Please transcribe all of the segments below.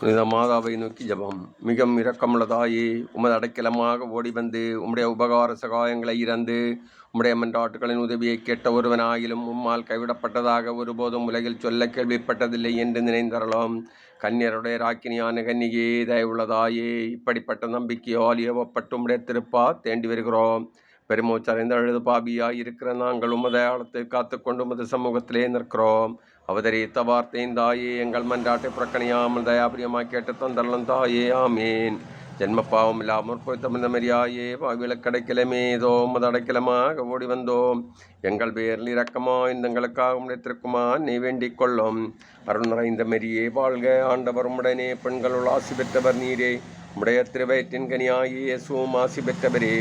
புனித மாதாவை நோக்கி ஜெபம். மிகவும் இரக்கமுள்ள தாயே, உமது அடைக்கலமாக ஓடி வந்து உம்முடைய உபகார சகாயங்களை இறந்து உம்முடைய மன்றாட்டுகளின் உதவியை கேட்ட ஒருவனாயிலும் உம்மால் கைவிடப்பட்டதாக ஒருபோதும் உலகில் சொல்ல கேள்விப்பட்டதில்லை என்று நினைந்தரலாம். கன்னியருடைய ராக்கினியான கன்னிகே, தயவுள்ளதாயே, இப்படிப்பட்ட நம்பிக்கையால் ஏவப்பட்டு உம்முடைய திருப்பா தேண்டி வருகிறோம். பெருமூச்சறைந்த அழுது பாபியாய் இருக்கிற நாங்கள் உமது ஆழத்தை காத்துக்கொண்டு உமது சமூகத்திலே நிற்கிறோம். அவதரித்த வார்த்தையின் தாயே, எங்கள் மன்றாட்டை புறக்கணியாமல் தயாபிரியமாய் கேட்டு தந்தள்ளம் தாயே, ஆமீன். ஜென்ம பாவம் இல்லாமல் போய் தமிழ் மரியாயே, பாவிகளுக்கு அடைக்கலமே, இதோ உமது அடைக்கலமாக ஓடி வந்தோம். எங்கள் பேரில் இரக்கமா எங்களுக்காக உடைத்திருக்குமா நீ வேண்டிக் கொள்ளும். அருள் நிறைந்த மரியே வாழ்க, ஆண்டவர் உடனே பெண்களுள் ஆசி பெற்றவர் நீரே. உடைய திருவயிற்றின் கனியாயே இயேசுவும் ஆசி பெற்றவரே.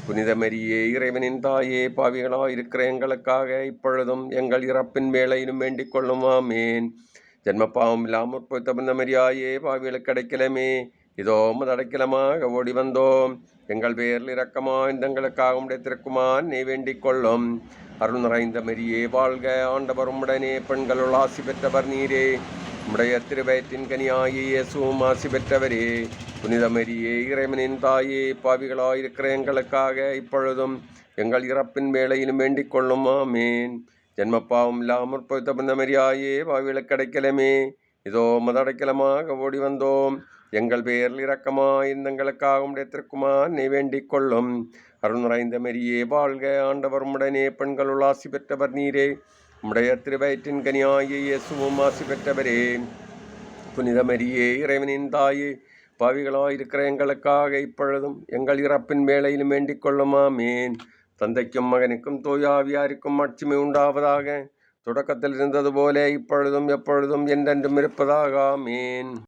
புனித மரியே, இறைவனின் தாயே, பாவிகளாய் இருக்கிற எங்களுக்காக இப்பொழுதும் எங்கள் இறப்பின் வேளையிலும் வேண்டிக் கொள்ளும், ஆமேன். ஜென்ம பாவம் இல்லாமல் போய் தமிழ் மரியாயே, பாவிகளுக்கு அடைக்கலமே, இதோ உமது அடைக்கலமாக ஓடி வந்தோம். எங்கள் பேரில் இரக்கமாய் எங்களுக்காக உடைத்திருக்குமா நீ வேண்டிக் கொள்ளும். அருள் நிறைந்த மரியே வாழ்க, ஆண்டவர் உம்முடனே பெண்களுள் ஆசி பெற்றவர் நீரே. உம்முடைய திருவயிற்றின் கனியாகிய இயேசுவும் ஆசி பெற்றவரே. புனித மரியே, இறைவனின் தாயே, பாவிகளாயிருக்கிற எங்களுக்காக இப்பொழுதும் எங்கள் இறப்பின் வேளையிலும் வேண்டிக் கொள்ளும், ஆமேன். ஜென்ம பாவம் இல்லாமல் போய் புனித மரியாயே, பாவிகளுக்கு அடைக்கலமே, இதோ உமது அடைக்கலமாக ஓடி வந்தோம். எங்கள் பேரில் இரக்கமாய் எங்களுக்காக உடைத்திருக்குமா நீ வேண்டிக் கொள்ளும். அருள் நிறைந்த மரியே வாழ்க, ஆண்டவர் உம்முடனே பெண்களுள் ஆசி பெற்றவர் நீரே. உம்முடைய திருவயிற்றின் கனியாகிய இயேசுவும் ஆசி பெற்றவரே. புனித மரியே, இறைவனின் தாயே, பாவிகளாயிருக்கிற எங்களுக்காக இப்பொழுதும் எங்கள் இறப்பின் வேளையிலும் வேண்டிக் கொள்ளும், ஆமேன். தந்தைக்கும் மகனுக்கும் தூயாவியாருக்கும் மாட்சிமை உண்டாவதாக. தொடக்கத்தில் இருந்தது போல இப்பொழுதும் எப்பொழுதும் என்றென்றும் இருப்பதாக, ஆமேன்.